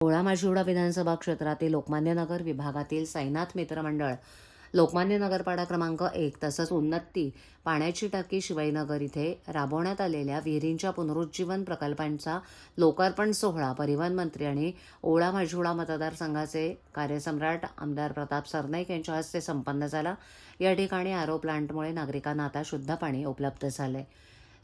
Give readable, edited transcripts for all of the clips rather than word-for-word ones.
ओळा माजिवडा विधानसभा क्षेत्रातील लोकमान्य नगर विभागातील साईनाथ मित्र मंडळ, लोकमान्य नगरपाडा क्रमांक 1 तसंच उन्नती पाण्याची टाकी शिवाईनगर इथे राबवण्यात आलेल्या विहिरींच्या पुनरुज्जीवन प्रकल्पांचा लोकार्पण सोहळा परिवहन मंत्री आणि ओळा माजिवडा मतदारसंघाचे कार्यसम्राट आमदार प्रताप सरनाईक यांच्या हस्ते संपन्न झाला। या ठिकाणी आरो प्लांटमुळे नागरिकांना आता शुद्ध पाणी उपलब्ध झाले।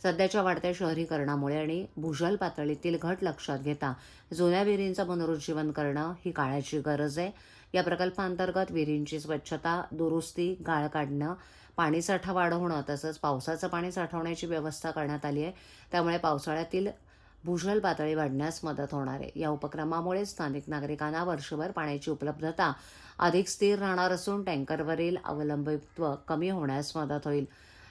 सध्याच्या वाढत्या शहरीकरणामुळे आणि भूजल पातळीतील घट लक्षात घेता जुन्या विहिरींचं पुनरुज्जीवन करणं ही काळाची गरज आहे। या प्रकल्पांतर्गत विहिरींची स्वच्छता, दुरुस्ती, गाळ काढणं, पाणीसाठा वाढवणं तसंच पावसाचं पाणी साठवण्याची व्यवस्था करण्यात आली आहे। त्यामुळे पावसाळ्यातील भूजल पातळी वाढण्यास मदत होणार आहे। या उपक्रमामुळे स्थानिक नागरिकांना वर्षभर पाण्याची उपलब्धता अधिक स्थिर राहणार असून टँकरवरील अवलंबित्व कमी होण्यास मदत होईल।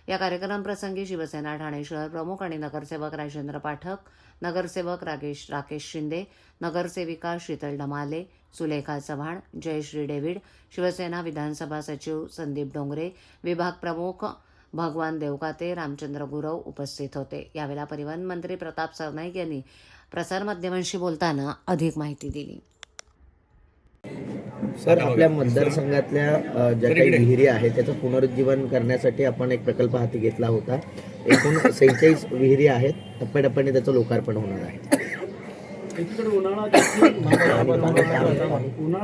या कार्यक्रमाप्रसंगी शिवसेना ठाणे शहर प्रमुख आणि नगरसेवक राजेंद्र पाठक, नगरसेवक राकेश शिंदे, नगरसेविका शीतल डमाले, सुलेखा चव्हाण, जयश्री डेव्हिड, शिवसेना विधानसभा सचिव संदीप डोंगरे, विभाग प्रमुख भगवान देवकाते, रामचंद्र गुरव उपस्थित होते। यावेळेला परिवहन मंत्री प्रताप सरनाईक यांनी प्रसारमाध्यमांशी बोलताना अधिक माहिती दिली। सर, आपल्या मतदारसंघातल्या ज्या काही विहिरी आहेत त्याचं पुनरुज्जीवन करण्यासाठी आपण एक प्रकल्प हाती घेतला होता। एकूण 46 विहिरी आहेत, टप्प्याटप्प्याने त्याचं लोकार्पण होणार आहे। एकीकडे उन्हाळा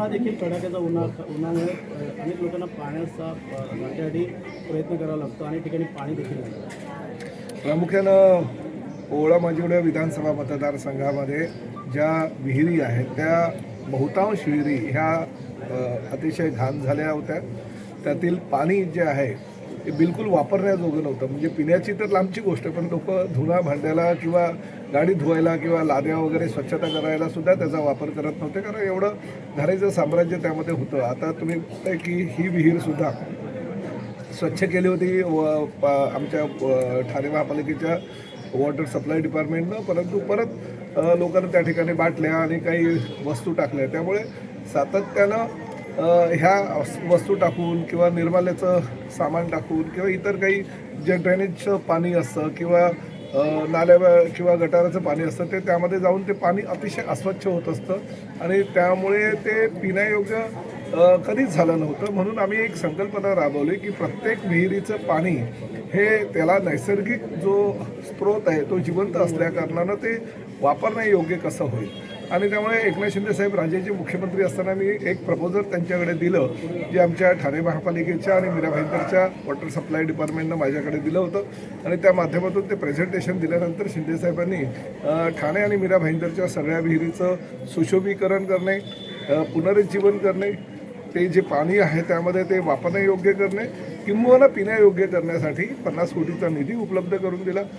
देखील कडाक्याचा उन्हामुळे अनेक लोकांना पाण्याचा वाट्यासाठी प्रयत्न करावा लागतो आणि ठिकाणी पाणी देखील लागतं। प्रामुख्यानं ओळा माजिवडा विधानसभा मतदारसंघामध्ये ज्या विहिरी आहेत त्या बहुतांश विहिरी ह्या अतिशय घाण झाल्या होत्या। त्यातील पाणी जे आहे ते बिलकुल वापरण्याजोगं नव्हतं। म्हणजे पिण्याची तर लांबची गोष्ट, पण लोक धुणा भांड्याला किंवा गाडी धुवायला किंवा लाद्या वगैरे स्वच्छता करायला सुद्धा त्याचा वापर करत नव्हते, कारण एवढं घराचं साम्राज्य त्यामध्ये होतं। आता तुम्ही बघताय की ही विहीरसुद्धा स्वच्छ केली होती आमच्या ठाणे महापालिकेच्या वॉटर सप्लाय डिपार्टमेंटनं, परंतु परत लोकांना त्या ठिकाणी बाटल्या आणि काही वस्तू टाकल्या। त्यामुळे सातत्यानं ह्या वस्तू टाकून किंवा निर्माल्याचं सामान टाकून किंवा इतर काही जे ड्रेनेजचं पाणी असतं किंवा नाल्या किंवा गटाराचं पाणी असतं ते त्यामध्ये जाऊन ते पाणी अतिशय अस्वच्छ होत असतं आणि त्यामुळे ते पिण्यायोग्य कधीच झालं नव्हतं। म्हणून आम्ही एक संकल्पना राबवली की प्रत्येक विहिरीचं पाणी हे त्याला नैसर्गिक जो स्रोत आहे तो जिवंत असल्याकारणानं ते वापरण्यायोग्य कसं होईल। आणि त्यामुळे एकनाथ शिंदे साहेब राज्याचे मुख्यमंत्री असताना मी एक प्रपोजल त्यांच्याकडे दिलं, जे आमच्या ठाणे महापालिकेच्या आणि मीरा भाईंदरच्या वॉटर सप्लाय डिपार्टमेंटनं माझ्याकडे दिलं होतं आणि त्या माध्यमातून ते प्रेझेंटेशन दिल्यानंतर शिंदे साहेबांनी ठाणे आणि मीरा भाईंदरच्या सगळ्या विहिरीचं सुशोभीकरण करणे, पुनरुज्जीवन करणे, ते जे पाणी आहे त्यामध्ये ते वापरण्यायोग्य करणे किंवा पिण्यायोग्य करण्यासाठी 50 कोटीचा निधी उपलब्ध करून दिला।